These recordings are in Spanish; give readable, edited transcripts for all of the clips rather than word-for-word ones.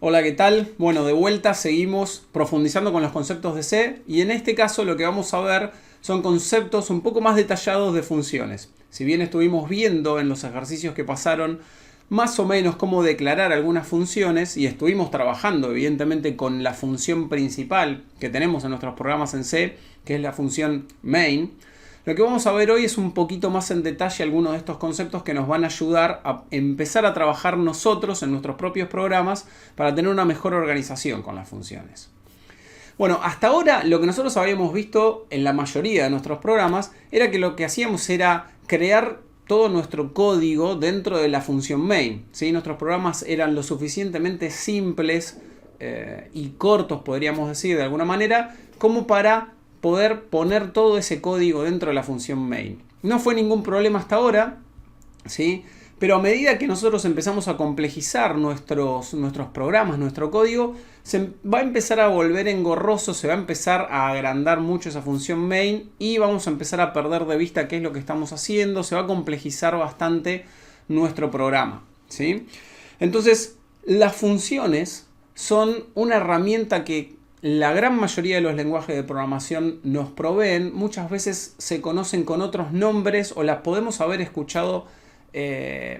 Hola, ¿qué tal? Bueno, de vuelta seguimos profundizando con los conceptos de C y en este caso lo que vamos a ver son conceptos un poco más detallados de funciones. Si bien estuvimos viendo en los ejercicios que pasaron más o menos cómo declarar algunas funciones y estuvimos trabajando evidentemente con la función principal que tenemos en nuestros programas en C, que es la función main, lo que vamos a ver hoy es un poquito más en detalle algunos de estos conceptos que nos van a ayudar a empezar a trabajar nosotros en nuestros propios programas para tener una mejor organización con las funciones. Bueno, hasta ahora lo que nosotros habíamos visto en la mayoría de nuestros programas era que lo que hacíamos era crear todo nuestro código dentro de la función main. ¿Sí? Nuestros programas eran lo suficientemente simples y cortos, podríamos decir de alguna manera, como para poder poner todo ese código dentro de la función main. No fue ningún problema hasta ahora, ¿sí? Pero a medida que nosotros empezamos a complejizar nuestros programas, nuestro código, se va a empezar a volver engorroso, se va a empezar a agrandar mucho esa función main y vamos a empezar a perder de vista qué es lo que estamos haciendo, se va a complejizar bastante nuestro programa, ¿sí? Entonces, las funciones son una herramienta que la gran mayoría de los lenguajes de programación nos proveen. Muchas veces se conocen con otros nombres o las podemos haber escuchado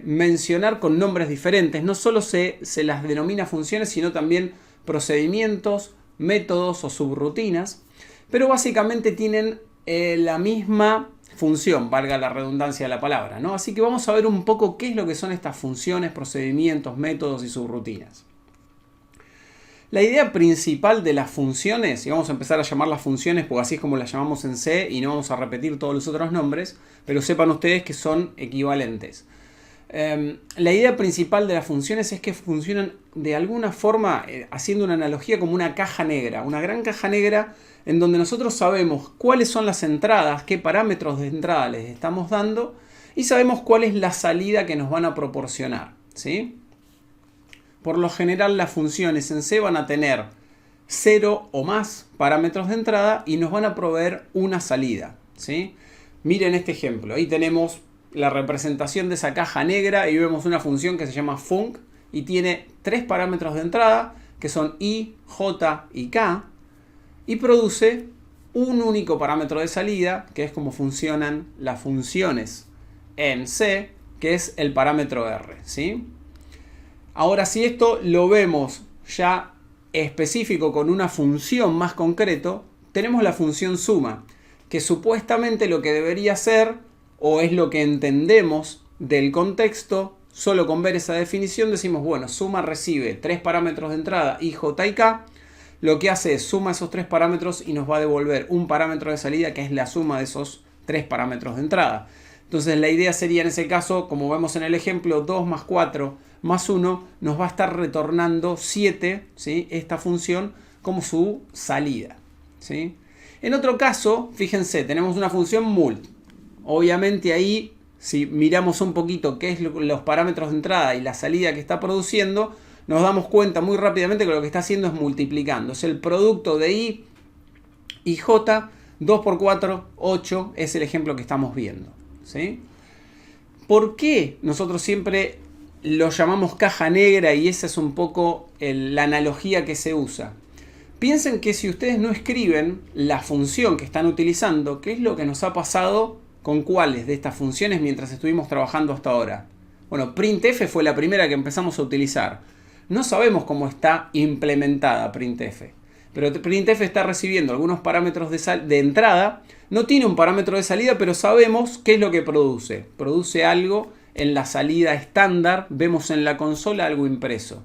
mencionar con nombres diferentes. No solo se las denomina funciones, sino también procedimientos, métodos o subrutinas. Pero básicamente tienen la misma función, valga la redundancia de la palabra, ¿no? Así que vamos a ver un poco qué es lo que son estas funciones, procedimientos, métodos y subrutinas. La idea principal de las funciones, y vamos a empezar a llamarlas funciones porque así es como las llamamos en C y no vamos a repetir todos los otros nombres, pero sepan ustedes que son equivalentes. La idea principal de las funciones es que funcionan de alguna forma haciendo una analogía como una caja negra, una gran caja negra en donde nosotros sabemos cuáles son las entradas, qué parámetros de entrada les estamos dando y sabemos cuál es la salida que nos van a proporcionar, ¿sí? Por lo general las funciones en C van a tener 0 o más parámetros de entrada y nos van a proveer una salida, ¿sí? Miren este ejemplo. Ahí tenemos la representación de esa caja negra y vemos una función que se llama func y tiene 3 parámetros de entrada que son i, j y k y produce un único parámetro de salida que es como funcionan las funciones en C, que es el parámetro r, ¿sí? Ahora, si esto lo vemos ya específico con una función más concreto, tenemos la función suma, que supuestamente lo que debería ser, o es lo que entendemos del contexto, solo con ver esa definición decimos, bueno, suma recibe 3 parámetros de entrada, i, j y k, lo que hace es suma esos 3 parámetros y nos va a devolver un parámetro de salida que es la suma de esos 3 parámetros de entrada. Entonces la idea sería en ese caso, como vemos en el ejemplo, 2 más 4 más 1 nos va a estar retornando 7, ¿sí? Esta función como su salida, ¿sí? En otro caso, fíjense, tenemos una función mult. Obviamente ahí, si miramos un poquito qué es los parámetros de entrada y la salida que está produciendo, nos damos cuenta muy rápidamente que lo que está haciendo es multiplicando. Es el producto de i y j, 2 por 4, 8, es el ejemplo que estamos viendo, ¿sí? ¿Por qué nosotros siempre lo llamamos caja negra y esa es un poco la analogía que se usa? Piensen que si ustedes no escriben la función que están utilizando, ¿qué es lo que nos ha pasado con cuáles de estas funciones mientras estuvimos trabajando hasta ahora? Bueno, printf fue la primera que empezamos a utilizar. No sabemos cómo está implementada printf, pero printf está recibiendo algunos parámetros de entrada. No tiene un parámetro de salida, pero sabemos qué es lo que produce. Produce algo en la salida estándar, vemos en la consola algo impreso.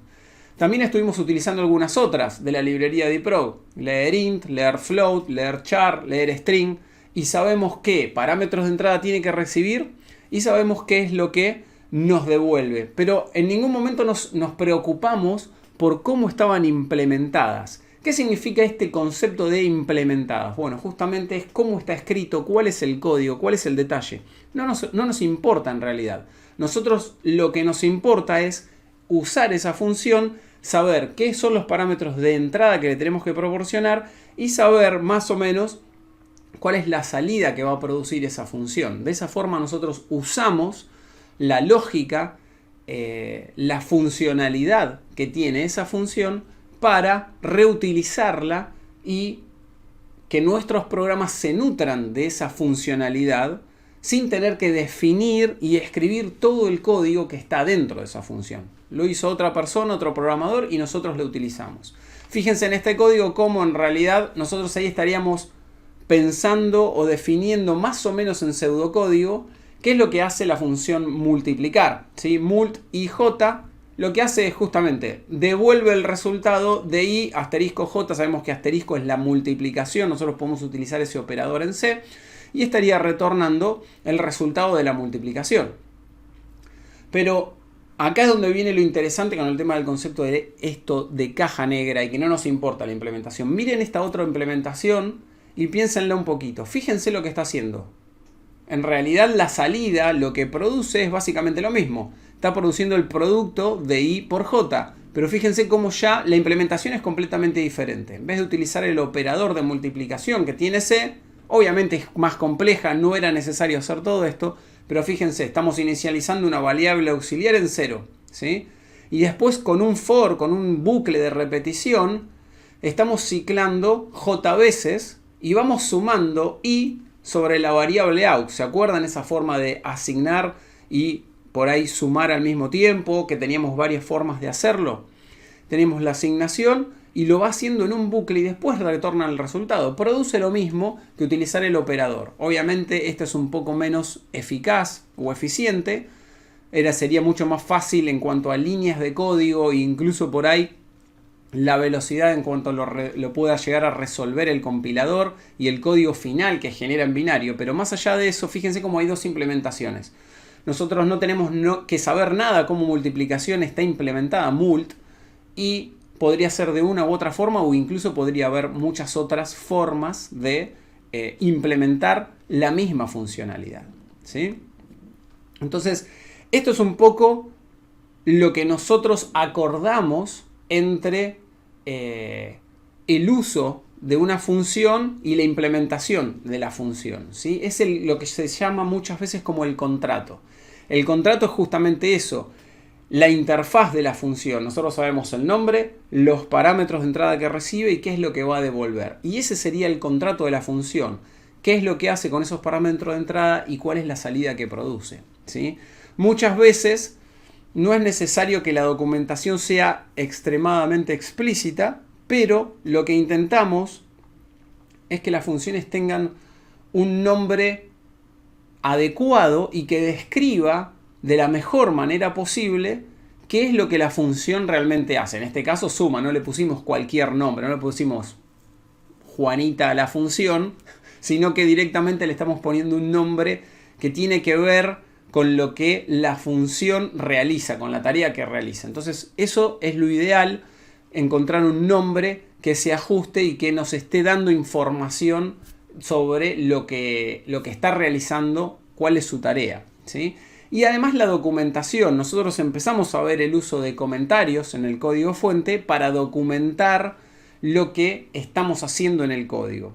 También estuvimos utilizando algunas otras de la librería dprog, leer int, leer float, leer char, leer string, y sabemos qué parámetros de entrada tiene que recibir y sabemos qué es lo que nos devuelve. Pero en ningún momento nos preocupamos por cómo estaban implementadas. ¿Qué significa este concepto de implementadas? Bueno, justamente es cómo está escrito, cuál es el código, cuál es el detalle. No nos importa en realidad. Nosotros lo que nos importa es usar esa función, saber qué son los parámetros de entrada que le tenemos que proporcionar y saber más o menos cuál es la salida que va a producir esa función. De esa forma nosotros usamos la lógica la funcionalidad que tiene esa función para reutilizarla y que nuestros programas se nutran de esa funcionalidad sin tener que definir y escribir todo el código que está dentro de esa función. Lo hizo otra persona, otro programador, y nosotros lo utilizamos. Fíjense en este código cómo en realidad nosotros ahí estaríamos pensando o definiendo más o menos en pseudocódigo qué es lo que hace la función multiplicar, ¿sí? Mult IJ lo que hace es justamente devuelve el resultado de I asterisco J. Sabemos que asterisco es la multiplicación, nosotros podemos utilizar ese operador en C y estaría retornando el resultado de la multiplicación. Pero acá es donde viene lo interesante con el tema del concepto de esto de caja negra y que no nos importa la implementación. Miren esta otra implementación y piénsenla un poquito. Fíjense lo que está haciendo. En realidad la salida lo que produce es básicamente lo mismo. Está produciendo el producto de I por J. Pero fíjense cómo ya la implementación es completamente diferente. En vez de utilizar el operador de multiplicación que tiene C, obviamente es más compleja, no era necesario hacer todo esto. Pero fíjense, estamos inicializando una variable auxiliar en 0, ¿sí? Y después con un for, con un bucle de repetición, estamos ciclando J veces y vamos sumando I sobre la variable aux. ¿Se acuerdan esa forma de asignar y por ahí sumar al mismo tiempo? Que teníamos varias formas de hacerlo. Tenemos la asignación y lo va haciendo en un bucle y después retorna el resultado. Produce lo mismo que utilizar el operador. Obviamente este es un poco menos eficaz o eficiente. Sería mucho más fácil en cuanto a líneas de código e incluso por ahí la velocidad en cuanto lo pueda llegar a resolver el compilador y el código final que genera en binario. Pero más allá de eso, fíjense cómo hay dos implementaciones. Nosotros no tenemos que saber nada cómo multiplicación está implementada, mult, y podría ser de una u otra forma o incluso podría haber muchas otras formas de implementar la misma funcionalidad, ¿sí? Entonces, esto es un poco lo que nosotros acordamos entre el uso de una función y la implementación de la función, ¿sí? Es lo que se llama muchas veces como el contrato. El contrato es justamente eso, la interfaz de la función. Nosotros sabemos el nombre, los parámetros de entrada que recibe y qué es lo que va a devolver. Y ese sería el contrato de la función. ¿Qué es lo que hace con esos parámetros de entrada y cuál es la salida que produce? ¿Sí? Muchas veces no es necesario que la documentación sea extremadamente explícita, pero lo que intentamos es que las funciones tengan un nombre adecuado y que describa de la mejor manera posible qué es lo que la función realmente hace. En este caso suma, no le pusimos cualquier nombre, no le pusimos Juanita a la función, sino que directamente le estamos poniendo un nombre que tiene que ver con lo que la función realiza, con la tarea que realiza. Entonces eso es lo ideal, encontrar un nombre que se ajuste y que nos esté dando información sobre lo que está realizando, cuál es su tarea, ¿sí? Y además la documentación. Nosotros empezamos a ver el uso de comentarios en el código fuente para documentar lo que estamos haciendo en el código.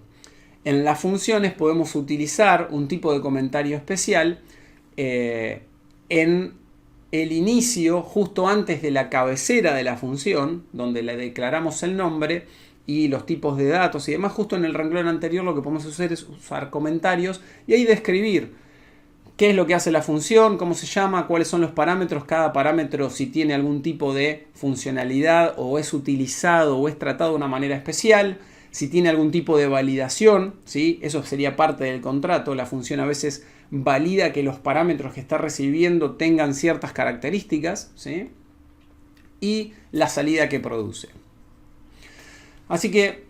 En las funciones podemos utilizar un tipo de comentario especial en el inicio, justo antes de la cabecera de la función, donde le declaramos el nombre y los tipos de datos y demás. Justo en el renglón anterior lo que podemos hacer es usar comentarios y ahí describir qué es lo que hace la función, cómo se llama, cuáles son los parámetros, cada parámetro si tiene algún tipo de funcionalidad o es utilizado o es tratado de una manera especial, si tiene algún tipo de validación, ¿sí? Eso sería parte del contrato. La función a veces valida que los parámetros que está recibiendo tengan ciertas características, ¿sí? Y la salida que produce. Así que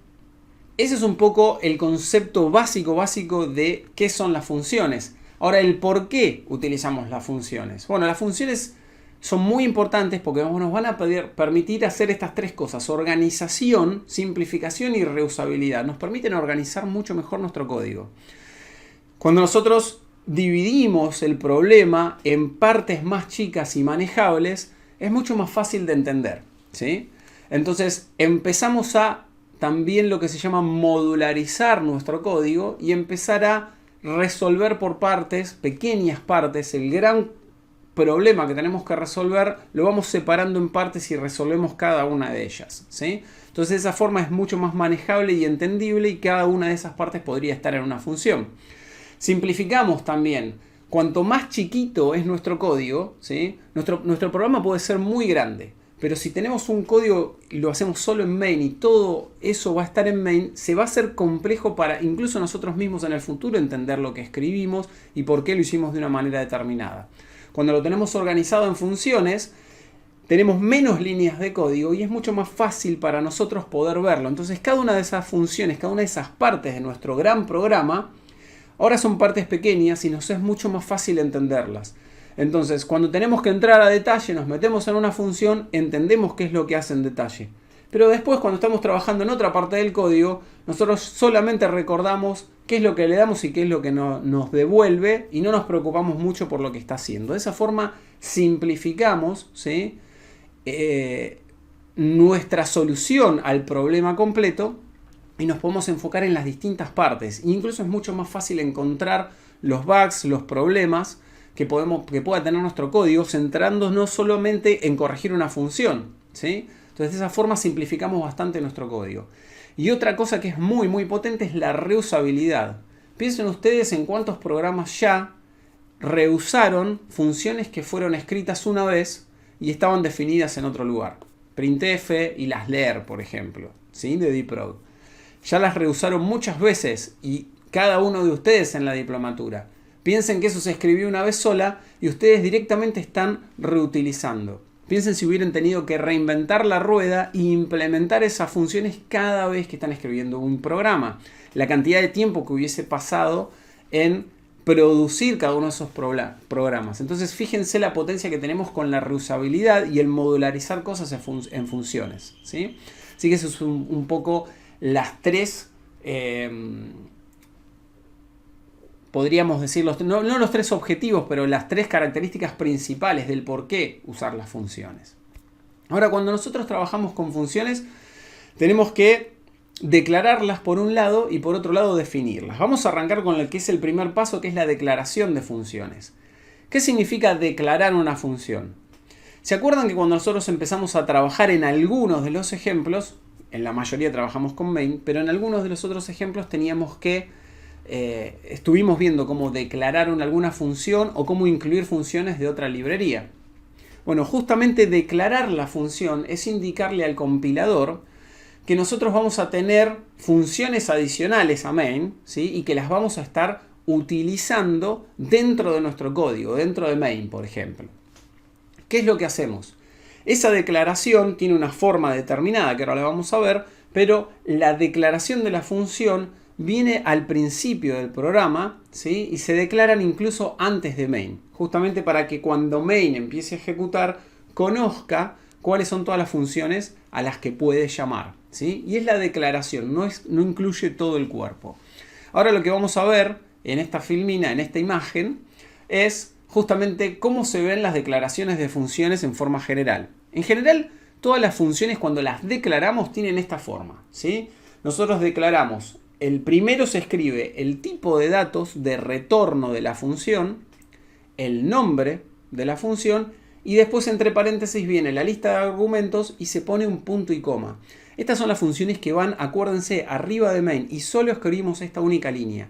ese es un poco el concepto básico de qué son las funciones. Ahora, el por qué utilizamos las funciones. Bueno, las funciones son muy importantes porque nos van a permitir hacer estas tres cosas: organización, simplificación y reusabilidad. Nos permiten organizar mucho mejor nuestro código. Cuando nosotros dividimos el problema en partes más chicas y manejables, es mucho más fácil de entender, ¿sí? Entonces empezamos a también lo que se llama modularizar nuestro código y empezar a resolver por partes, pequeñas partes, el gran problema que tenemos que resolver lo vamos separando en partes y resolvemos cada una de ellas, ¿sí? Entonces de esa forma es mucho más manejable y entendible y cada una de esas partes podría estar en una función. Simplificamos también. Cuanto más chiquito es nuestro código, ¿sí? Nuestro programa puede ser muy grande. Pero si tenemos un código y lo hacemos solo en main y todo eso va a estar en main, se va a hacer complejo para incluso nosotros mismos en el futuro entender lo que escribimos y por qué lo hicimos de una manera determinada. Cuando lo tenemos organizado en funciones, tenemos menos líneas de código y es mucho más fácil para nosotros poder verlo. Entonces cada una de esas funciones, cada una de esas partes de nuestro gran programa, ahora son partes pequeñas y nos es mucho más fácil entenderlas. Entonces, cuando tenemos que entrar a detalle, nos metemos en una función, entendemos qué es lo que hace en detalle. Pero después, cuando estamos trabajando en otra parte del código, nosotros solamente recordamos qué es lo que le damos y qué es lo que nos devuelve y no nos preocupamos mucho por lo que está haciendo. De esa forma, simplificamos, ¿sí? Nuestra solución al problema completo y nos podemos enfocar en las distintas partes. Incluso es mucho más fácil encontrar los bugs, los problemas que pueda tener nuestro código, centrándonos solamente en corregir una función, ¿sí? Entonces de esa forma simplificamos bastante nuestro código. Y otra cosa que es muy muy potente es la reusabilidad. Piensen ustedes en cuántos programas ya reusaron funciones que fueron escritas una vez y estaban definidas en otro lugar. Printf y las leer, por ejemplo, ¿sí? De dprod. Ya las reusaron muchas veces y cada uno de ustedes en la diplomatura. Piensen que eso se escribió una vez sola y ustedes directamente están reutilizando. Piensen si hubieran tenido que reinventar la rueda e implementar esas funciones cada vez que están escribiendo un programa. La cantidad de tiempo que hubiese pasado en producir cada uno de esos programas. Entonces fíjense la potencia que tenemos con la reusabilidad y el modularizar cosas en funciones, ¿sí? Así que eso es un poco las tres... podríamos decir, no los tres objetivos, pero las tres características principales del por qué usar las funciones. Ahora, cuando nosotros trabajamos con funciones, tenemos que declararlas por un lado y por otro lado definirlas. Vamos a arrancar con el que es el primer paso, que es la declaración de funciones. ¿Qué significa declarar una función? ¿Se acuerdan que cuando nosotros empezamos a trabajar en algunos de los ejemplos, en la mayoría trabajamos con main, pero en algunos de los otros ejemplos teníamos que estuvimos viendo cómo declarar alguna función o cómo incluir funciones de otra librería? Bueno, justamente declarar la función es indicarle al compilador que nosotros vamos a tener funciones adicionales a main, ¿sí? Y que las vamos a estar utilizando dentro de nuestro código, dentro de main, por ejemplo. ¿Qué es lo que hacemos? Esa declaración tiene una forma determinada, que ahora la vamos a ver, pero la declaración de la función viene al principio del programa, ¿sí? Y se declaran incluso antes de main, justamente para que cuando main empiece a ejecutar, conozca cuáles son todas las funciones a las que puede llamar, ¿sí? Y es la declaración, no incluye todo el cuerpo. Ahora lo que vamos a ver en esta filmina, en esta imagen, es justamente cómo se ven las declaraciones de funciones en forma general. En general, todas las funciones cuando las declaramos tienen esta forma, ¿sí? Nosotros declaramos, el primero se escribe el tipo de datos de retorno de la función, el nombre de la función y después entre paréntesis viene la lista de argumentos y se pone un punto y coma. Estas son las funciones que van, acuérdense, arriba de main y solo escribimos esta única línea.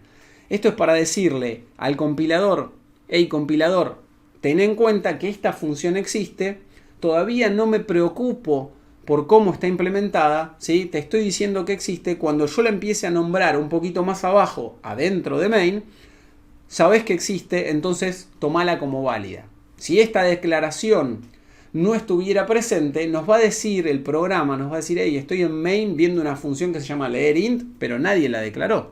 Esto es para decirle al compilador, hey compilador, ten en cuenta que esta función existe, todavía no me preocupo por cómo está implementada, ¿sí? Te estoy diciendo que existe. Cuando yo la empiece a nombrar un poquito más abajo, adentro de main, sabes que existe, entonces tomala como válida. Si esta declaración no estuviera presente, nos va a decir el programa, nos va a decir, hey, estoy en main viendo una función que se llama leerInt, pero nadie la declaró.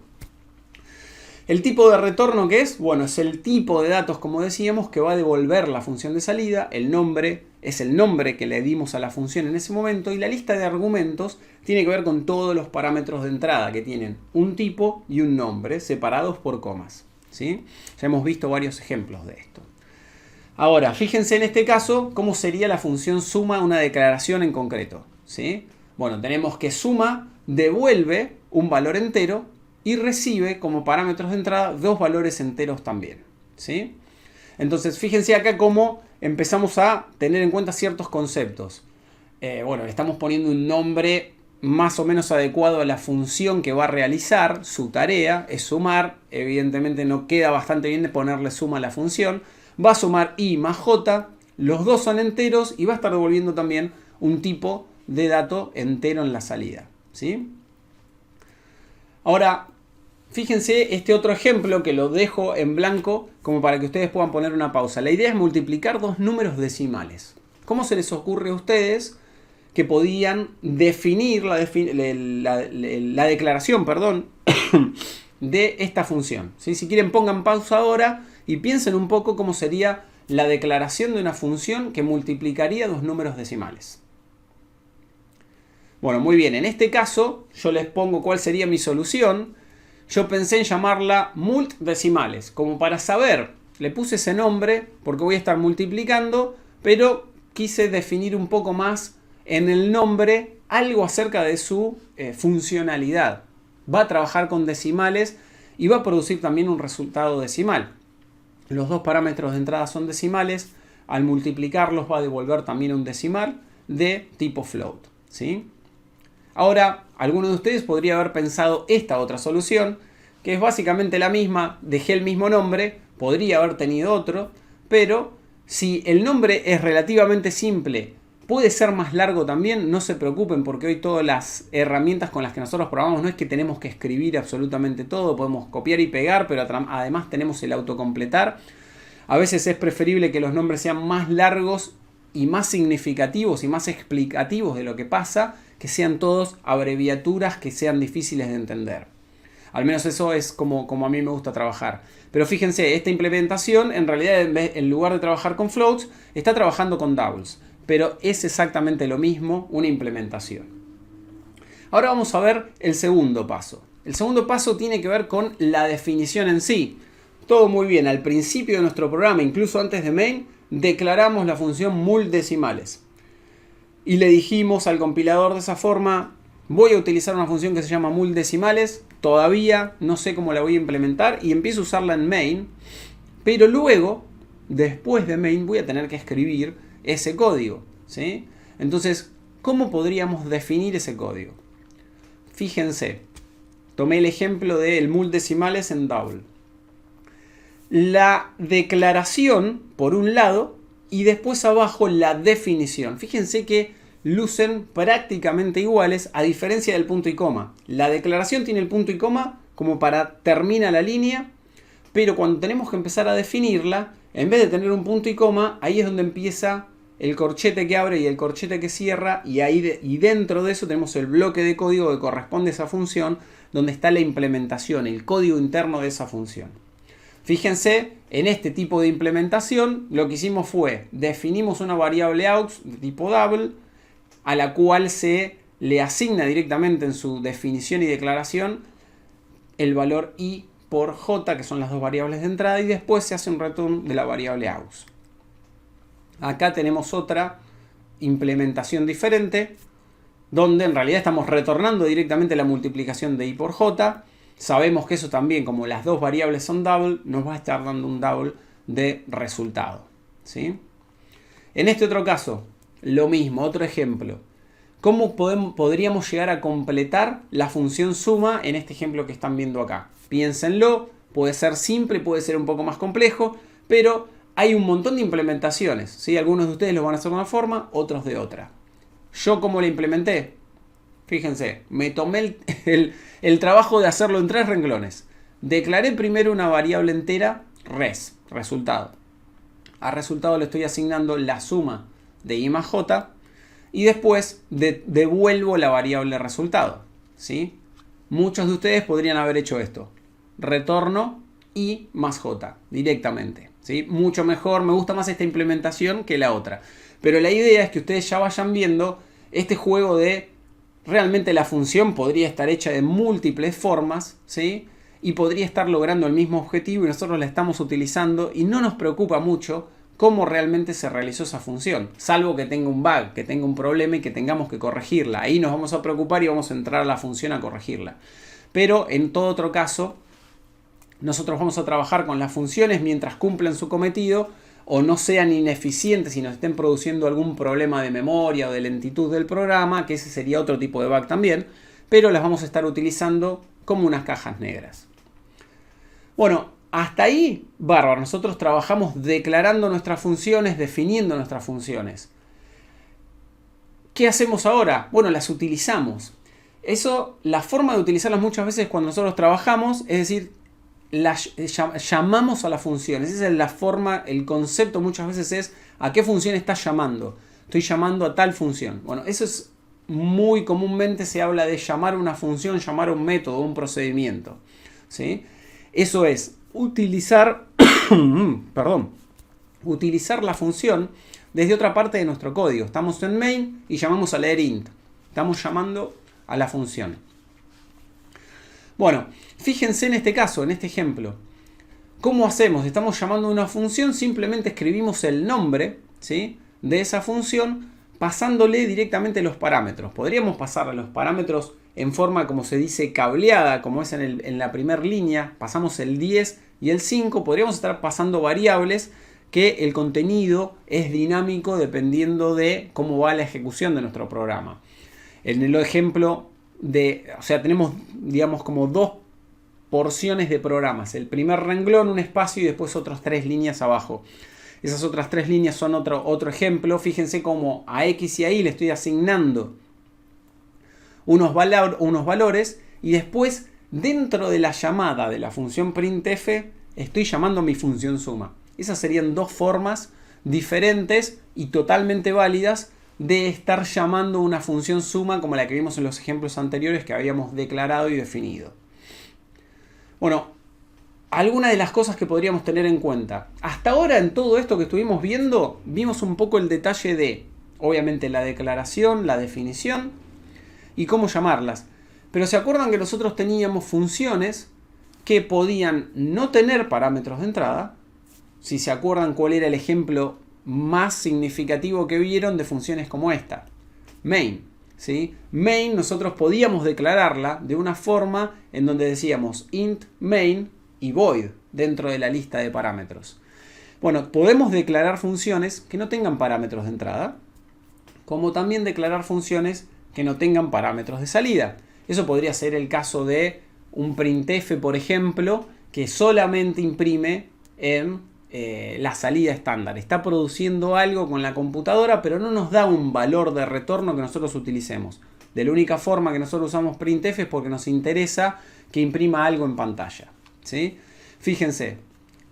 El tipo de retorno que es, bueno, es el tipo de datos, como decíamos, que va a devolver la función de salida. El nombre es el nombre que le dimos a la función en ese momento. Y la lista de argumentos tiene que ver con todos los parámetros de entrada que tienen un tipo y un nombre separados por comas, ¿sí? Ya hemos visto varios ejemplos de esto. Ahora, fíjense en este caso cómo sería la función suma una declaración en concreto, ¿sí? Bueno, tenemos que suma devuelve un valor entero y recibe como parámetros de entrada dos valores enteros también, ¿sí? Entonces, fíjense acá cómo empezamos a tener en cuenta ciertos conceptos. Bueno, le estamos poniendo un nombre más o menos adecuado a la función que va a realizar. Su tarea es sumar. Evidentemente no queda bastante bien de ponerle suma a la función. Va a sumar i más j. Los dos son enteros y va a estar devolviendo también un tipo de dato entero en la salida, ¿sí? Ahora, fíjense este otro ejemplo que lo dejo en blanco como para que ustedes puedan poner una pausa. La idea es multiplicar dos números decimales. ¿Cómo se les ocurre a ustedes que podían definir la declaración, perdón, de esta función? ¿Sí? Si quieren pongan pausa ahora y piensen un poco cómo sería la declaración de una función que multiplicaría dos números decimales. Bueno, muy bien, en este caso yo les pongo cuál sería mi solución. Yo pensé en llamarla mult decimales, como para saber, le puse ese nombre porque voy a estar multiplicando, pero quise definir un poco más en el nombre algo acerca de su funcionalidad. Va a trabajar con decimales y va a producir también un resultado decimal. Los dos parámetros de entrada son decimales, al multiplicarlos va a devolver también un decimal de tipo float, ¿sí? Ahora, alguno de ustedes podría haber pensado esta otra solución, que es básicamente la misma, dejé el mismo nombre, podría haber tenido otro, pero si el nombre es relativamente simple, puede ser más largo también, no se preocupen porque hoy todas las herramientas con las que nosotros probamos no es que tenemos que escribir absolutamente todo, podemos copiar y pegar, pero además tenemos el autocompletar. A veces es preferible que los nombres sean más largos y más significativos y más explicativos de lo que pasa, que sean todos abreviaturas que sean difíciles de entender. Al menos eso es como a mí me gusta trabajar. Pero fíjense, esta implementación en realidad en lugar de trabajar con floats, está trabajando con doubles. Pero es exactamente lo mismo, una implementación. Ahora vamos a ver el segundo paso. El segundo paso tiene que ver con la definición en sí. Todo muy bien, al principio de nuestro programa, incluso antes de main, declaramos la función mult decimales. Y le dijimos al compilador de esa forma, voy a utilizar una función que se llama mult decimales, todavía no sé cómo la voy a implementar y empiezo a usarla en main, pero luego, después de main, voy a tener que escribir ese código, ¿sí? Entonces, ¿cómo podríamos definir ese código? Fíjense, tomé el ejemplo del mult decimales en double. La declaración, por un lado, y después abajo la definición. Fíjense que lucen prácticamente iguales a diferencia del punto y coma. La declaración tiene el punto y coma como para termina la línea, pero cuando tenemos que empezar a definirla, en vez de tener un punto y coma, ahí es donde empieza el corchete que abre y el corchete que cierra, y dentro de eso tenemos el bloque de código que corresponde a esa función, donde está la implementación, el código interno de esa función. Fíjense, en este tipo de implementación lo que hicimos fue, definimos una variable out de tipo double, a la cual se le asigna directamente en su definición y declaración el valor i por j, que son las dos variables de entrada, y después se hace un return de la variable aus. Acá tenemos otra implementación diferente, donde en realidad estamos retornando directamente la multiplicación de i por j. Sabemos que eso también, como las dos variables son double, nos va a estar dando un double de resultado, ¿sí? En este otro caso, lo mismo, otro ejemplo. ¿Cómo podríamos llegar a completar la función suma en este ejemplo que están viendo acá? Piénsenlo, puede ser simple, puede ser un poco más complejo, pero hay un montón de implementaciones, ¿sí? Algunos de ustedes lo van a hacer de una forma, otros de otra. ¿Yo cómo lo implementé? Fíjense, me tomé el trabajo de hacerlo en 3 renglones. Declaré primero una variable entera, res, resultado. A resultado le estoy asignando la suma de i más j y después devuelvo la variable resultado, ¿sí? Muchos de ustedes podrían haber hecho esto. Retorno i más j directamente, ¿sí? Mucho mejor, me gusta más esta implementación que la otra. Pero la idea es que ustedes ya vayan viendo este juego de realmente la función podría estar hecha de múltiples formas, ¿sí? Y podría estar logrando el mismo objetivo y nosotros la estamos utilizando y no nos preocupa mucho cómo realmente se realizó esa función, salvo que tenga un bug, que tenga un problema y que tengamos que corregirla. Ahí nos vamos a preocupar y vamos a entrar a la función a corregirla. Pero en todo otro caso, nosotros vamos a trabajar con las funciones mientras cumplen su cometido o no sean ineficientes y nos estén produciendo algún problema de memoria o de lentitud del programa, que ese sería otro tipo de bug también, pero las vamos a estar utilizando como unas cajas negras. Bueno, hasta ahí, bárbaro. Nosotros trabajamos declarando nuestras funciones, definiendo nuestras funciones. ¿Qué hacemos ahora? Bueno, las utilizamos. La forma de utilizarlas muchas veces cuando nosotros trabajamos, es decir, llamamos a las funciones. Esa es la forma, el concepto muchas veces es ¿a qué función estás llamando? Estoy llamando a tal función. Bueno, eso es muy comúnmente se habla de llamar una función, llamar un método, un procedimiento. ¿Sí? Eso es utilizar, utilizar la función desde otra parte de nuestro código. Estamos en main y llamamos a leer int. Estamos llamando a la función. Bueno, fíjense en este caso, en este ejemplo. ¿Cómo hacemos? Estamos llamando a una función, simplemente escribimos el nombre, ¿sí?, de esa función pasándole directamente los parámetros. Podríamos pasar los parámetros en forma, como se dice, cableada, como es en la primera línea. Pasamos el 10 y el 5. Podríamos estar pasando variables que el contenido es dinámico dependiendo de cómo va la ejecución de nuestro programa. En el ejemplo tenemos, digamos, como dos porciones de programas. El primer renglón, un espacio y después otras 3 líneas abajo. Esas otras 3 líneas son otro ejemplo. Fíjense cómo a X y a Y le estoy asignando unos valores y después dentro de la llamada de la función printf estoy llamando a mi función suma. Esas serían dos formas diferentes y totalmente válidas de estar llamando una función suma como la que vimos en los ejemplos anteriores que habíamos declarado y definido. Bueno, algunas de las cosas que podríamos tener en cuenta. Hasta ahora en todo esto que estuvimos viendo, vimos un poco el detalle de, obviamente, la declaración, la definición y cómo llamarlas. Pero ¿se acuerdan que nosotros teníamos funciones que podían no tener parámetros de entrada? Si se acuerdan cuál era el ejemplo más significativo que vieron de funciones como esta. Main. ¿Sí? Main nosotros podíamos declararla de una forma en donde decíamos int main y void dentro de la lista de parámetros. Bueno, podemos declarar funciones que no tengan parámetros de entrada, como también declarar funciones que no tengan parámetros de salida. Eso podría ser el caso de un printf, por ejemplo, que solamente imprime en la salida estándar. Está produciendo algo con la computadora, pero no nos da un valor de retorno que nosotros utilicemos. De la única forma que nosotros usamos printf es porque nos interesa que imprima algo en pantalla. ¿Sí? Fíjense,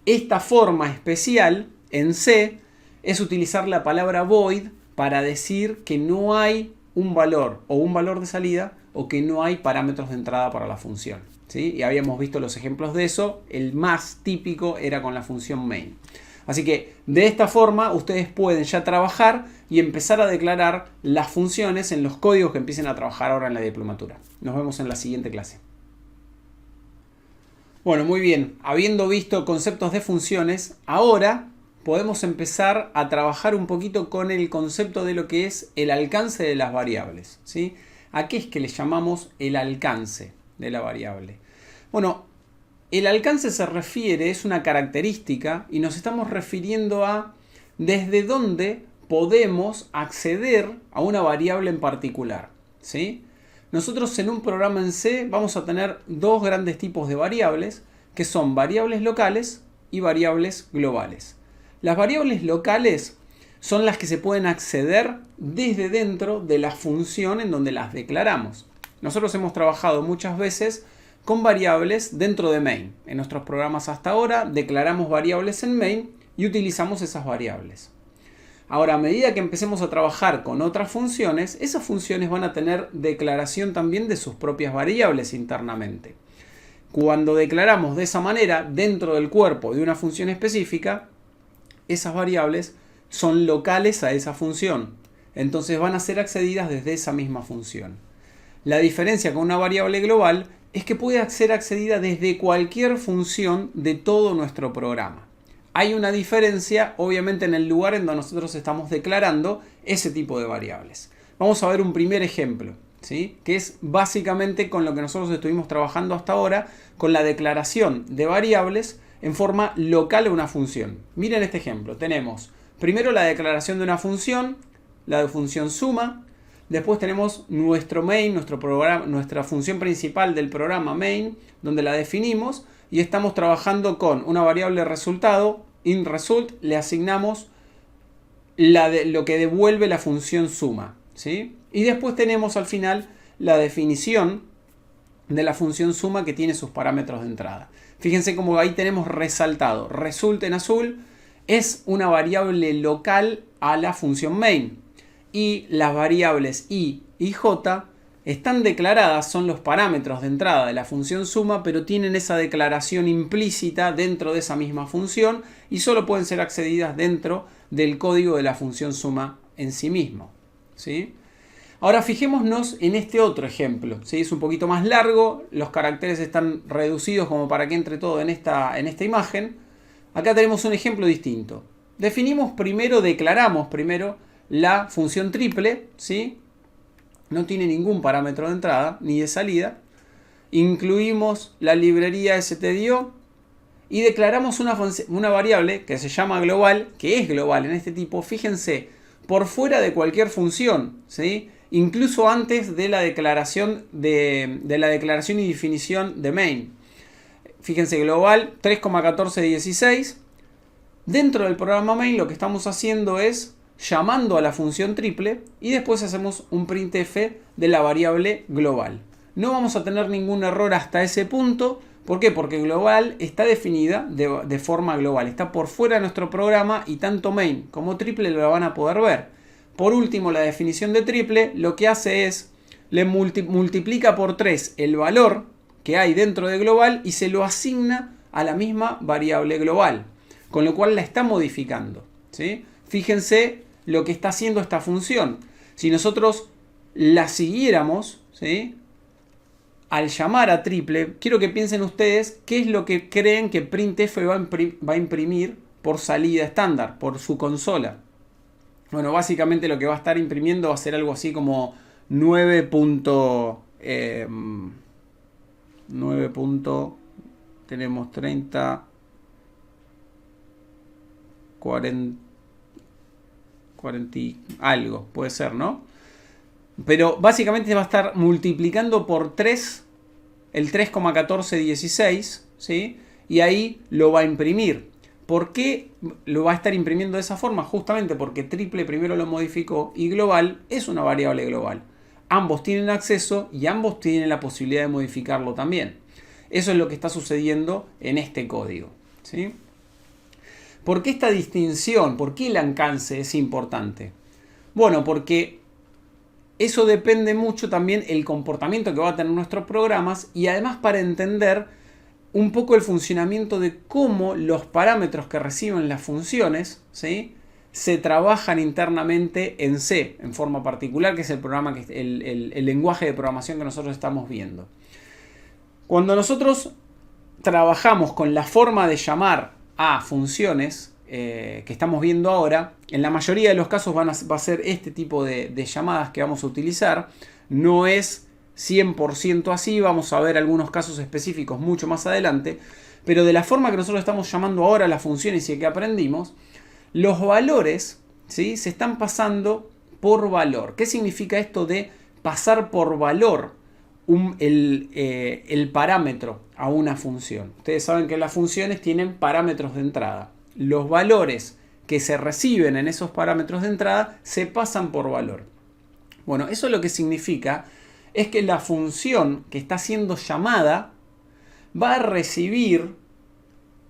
esta forma especial en C es utilizar la palabra void para decir que no hay un valor o un valor de salida o que no hay parámetros de entrada para la función. ¿Sí? Y habíamos visto los ejemplos de eso. El más típico era con la función main. Así que de esta forma ustedes pueden ya trabajar y empezar a declarar las funciones en los códigos que empiecen a trabajar ahora en la diplomatura. Nos vemos en la siguiente clase. Bueno, muy bien. Habiendo visto conceptos de funciones, ahora podemos empezar a trabajar un poquito con el concepto de lo que es el alcance de las variables. ¿Sí? ¿A qué es que le llamamos el alcance de la variable? Bueno, el alcance se refiere, es una característica y nos estamos refiriendo a desde dónde podemos acceder a una variable en particular. ¿Sí? Nosotros en un programa en C vamos a tener dos grandes tipos de variables, que son variables locales y variables globales. Las variables locales son las que se pueden acceder desde dentro de la función en donde las declaramos. Nosotros hemos trabajado muchas veces con variables dentro de main. En nuestros programas hasta ahora declaramos variables en main y utilizamos esas variables. Ahora, a medida que empecemos a trabajar con otras funciones, esas funciones van a tener declaración también de sus propias variables internamente. Cuando declaramos de esa manera dentro del cuerpo de una función específica, esas variables son locales a esa función. Entonces van a ser accedidas desde esa misma función. La diferencia con una variable global es que puede ser accedida desde cualquier función de todo nuestro programa. Hay una diferencia, obviamente, en el lugar en donde nosotros estamos declarando ese tipo de variables. Vamos a ver un primer ejemplo. ¿sí? Que es básicamente con lo que nosotros estuvimos trabajando hasta ahora, con la declaración de variables en forma local a una función. Miren este ejemplo. Tenemos primero la declaración de una función, la de función suma. Después tenemos nuestro main, nuestro programa, nuestra función principal del programa main, donde la definimos y estamos trabajando con una variable resultado, inResult, le asignamos lo que devuelve la función suma, ¿sí? Y después tenemos al final la definición de la función suma que tiene sus parámetros de entrada. Fíjense cómo ahí tenemos resaltado. Result en azul es una variable local a la función main. Y las variables i y j están declaradas, son los parámetros de entrada de la función suma, pero tienen esa declaración implícita dentro de esa misma función y solo pueden ser accedidas dentro del código de la función suma en sí mismo, ¿sí? Ahora fijémonos en este otro ejemplo, ¿sí? Es un poquito más largo, los caracteres están reducidos como para que entre todo en esta imagen. Acá tenemos un ejemplo distinto. Declaramos primero la función triple, ¿sí? No tiene ningún parámetro de entrada ni de salida. Incluimos la librería stdio y declaramos una variable que se llama global, que es global en este tipo, fíjense, por fuera de cualquier función, ¿sí? Incluso antes de la declaración de la declaración y definición de main. Fíjense, global 3,1416. Dentro del programa main lo que estamos haciendo es llamando a la función triple y después hacemos un printf de la variable global. No vamos a tener ningún error hasta ese punto. ¿Por qué? Porque global está definida de forma global. Está por fuera de nuestro programa y tanto main como triple lo van a poder ver. Por último, la definición de triple lo que hace es le multiplica por 3 el valor que hay dentro de global y se lo asigna a la misma variable global. Con lo cual la está modificando, ¿sí? Fíjense lo que está haciendo esta función. Si nosotros la siguiéramos, ¿sí? Al llamar a triple, quiero que piensen ustedes qué es lo que creen que printf va a imprimir por salida estándar, por su consola. Bueno, básicamente lo que va a estar imprimiendo va a ser algo así como 9. Tenemos 30, 40 y algo, puede ser, ¿no? Pero básicamente va a estar multiplicando por 3 el 3,1416, ¿sí? Y ahí lo va a imprimir. ¿Por qué lo va a estar imprimiendo de esa forma? Justamente porque triple primero lo modificó y global es una variable global. Ambos tienen acceso y ambos tienen la posibilidad de modificarlo también. Eso es lo que está sucediendo en este código, ¿sí? ¿Por qué esta distinción? ¿Por qué el alcance es importante? Bueno, porque eso depende mucho también el comportamiento que va a tener nuestros programas y además para entender un poco el funcionamiento de cómo los parámetros que reciben las funciones, ¿sí? Se trabajan internamente en C, en forma particular, que es el programa, el lenguaje de programación que nosotros estamos viendo. Cuando nosotros trabajamos con la forma de llamar a funciones que estamos viendo ahora, en la mayoría de los casos va a ser este tipo de llamadas que vamos a utilizar. No es 100% así, vamos a ver algunos casos específicos mucho más adelante, pero de la forma que nosotros estamos llamando ahora las funciones y que aprendimos, los valores, ¿sí? Se están pasando por valor. ¿Qué significa esto de pasar por valor el parámetro a una función? Ustedes saben que las funciones tienen parámetros de entrada. Los valores que se reciben en esos parámetros de entrada se pasan por valor. Bueno, eso lo que significa es que la función que está siendo llamada va a recibir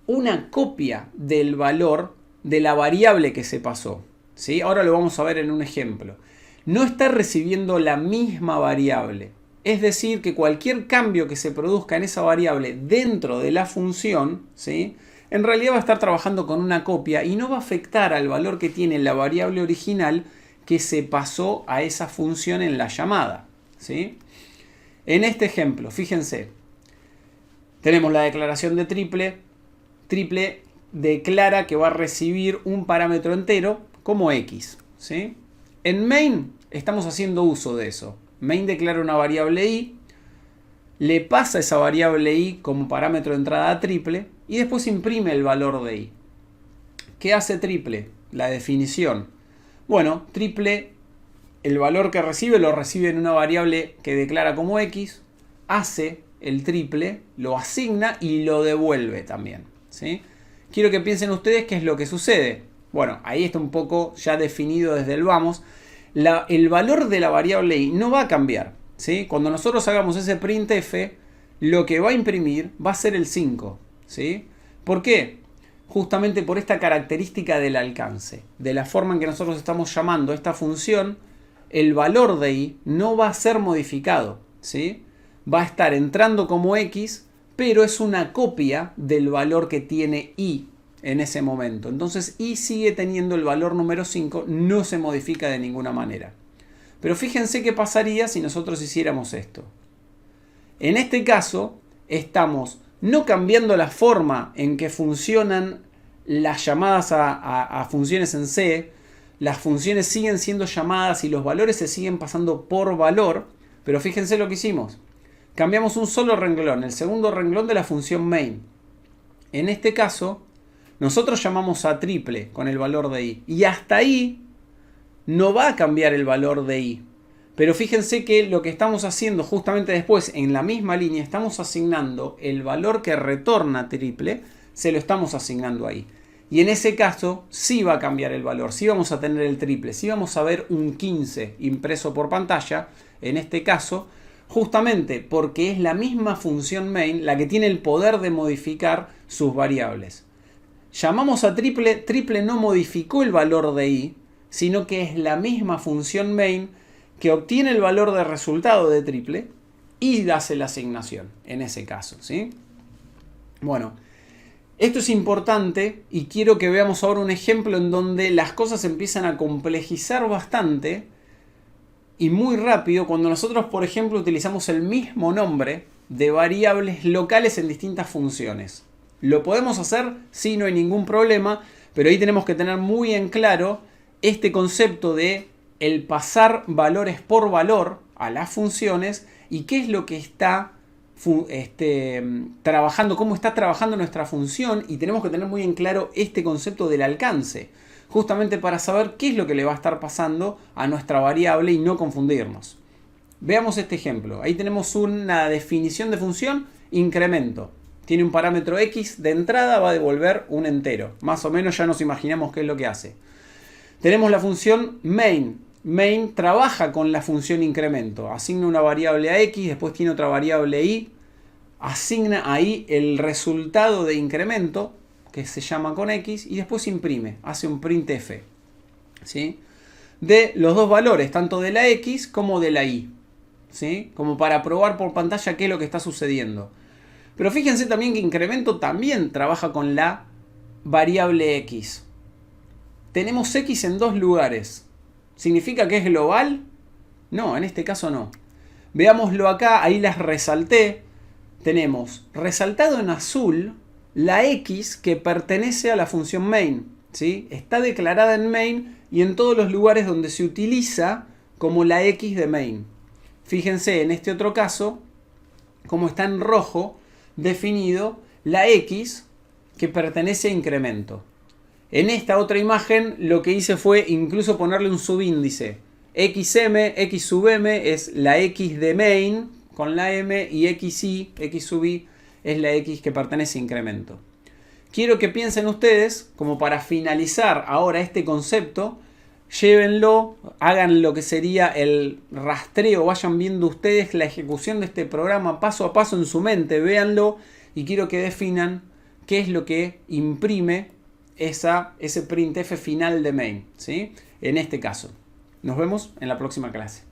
una copia del valor de la variable que se pasó, ¿sí? Ahora lo vamos a ver en un ejemplo. No está recibiendo la misma variable. Es decir, que cualquier cambio que se produzca en esa variable dentro de la función, ¿sí? En realidad va a estar trabajando con una copia y no va a afectar al valor que tiene la variable original que se pasó a esa función en la llamada, ¿sí? En este ejemplo, fíjense, tenemos la declaración de triple. Triple declara que va a recibir un parámetro entero como x, ¿sí? En main estamos haciendo uso de eso. Main declara una variable i, le pasa esa variable i como parámetro de entrada a triple y después imprime el valor de i. ¿Qué hace triple? La definición. Bueno, triple, el valor que recibe lo recibe en una variable que declara como x, hace el triple, lo asigna y lo devuelve también, ¿sí? Quiero que piensen ustedes qué es lo que sucede. Bueno, ahí está un poco ya definido desde el vamos. El valor de la variable i no va a cambiar, ¿sí? Cuando nosotros hagamos ese printf, lo que va a imprimir va a ser el 5, ¿sí? ¿Por qué? Justamente por esta característica del alcance. De la forma en que nosotros estamos llamando esta función, el valor de i no va a ser modificado, ¿sí? Va a estar entrando como x, pero es una copia del valor que tiene i en ese momento. Entonces i sigue teniendo el valor número 5, no se modifica de ninguna manera. Pero fíjense qué pasaría si nosotros hiciéramos esto. En este caso, estamos no cambiando la forma en que funcionan las llamadas a funciones en C. Las funciones siguen siendo llamadas y los valores se siguen pasando por valor. Pero fíjense lo que hicimos. Cambiamos un solo renglón, el segundo renglón de la función main. En este caso, nosotros llamamos a triple con el valor de i. Y hasta ahí no va a cambiar el valor de i. Pero fíjense que lo que estamos haciendo justamente después, en la misma línea, estamos asignando el valor que retorna triple, se lo estamos asignando ahí. Y en ese caso sí va a cambiar el valor, sí vamos a tener el triple, sí vamos a ver un 15 impreso por pantalla, en este caso, justamente porque es la misma función main la que tiene el poder de modificar sus variables. Llamamos a triple, triple no modificó el valor de i, sino que es la misma función main que obtiene el valor de resultado de triple y hace la asignación en ese caso, ¿sí? Bueno, esto es importante y quiero que veamos ahora un ejemplo en donde las cosas empiezan a complejizar bastante y muy rápido cuando nosotros, por ejemplo, utilizamos el mismo nombre de variables locales en distintas funciones. ¿Lo podemos hacer? Sí, no hay ningún problema, pero ahí tenemos que tener muy en claro este concepto de el pasar valores por valor a las funciones y qué es lo que está trabajando, cómo está trabajando nuestra función, y tenemos que tener muy en claro este concepto del alcance, justamente para saber qué es lo que le va a estar pasando a nuestra variable y no confundirnos. Veamos este ejemplo. Ahí tenemos una definición de función, incremento. Tiene un parámetro x de entrada, va a devolver un entero. Más o menos ya nos imaginamos qué es lo que hace. Tenemos la función main. Main trabaja con la función incremento. Asigna una variable a x, después tiene otra variable y. Asigna ahí el resultado de incremento, que se llama con x, y después imprime. Hace un printf, ¿sí? De los dos valores, tanto de la x como de la y, ¿sí? Como para probar por pantalla qué es lo que está sucediendo. Pero fíjense también que incremento también trabaja con la variable x. Tenemos x en dos lugares. ¿Significa que es global? No, en este caso no. Veámoslo acá, ahí las resalté. Tenemos resaltado en azul la x que pertenece a la función main, ¿sí? Está declarada en main y en todos los lugares donde se utiliza como la x de main. Fíjense en este otro caso, como está en rojo definido la x que pertenece a incremento. En esta otra imagen lo que hice fue incluso ponerle un subíndice. XM, X sub M es la X de main con la M y XY, X sub I es la X que pertenece a incremento. Quiero que piensen ustedes, como para finalizar ahora este concepto, llévenlo, hagan lo que sería el rastreo, vayan viendo ustedes la ejecución de este programa paso a paso en su mente, véanlo y quiero que definan qué es lo que imprime ese printf final de main, ¿sí? En este caso. Nos vemos en la próxima clase.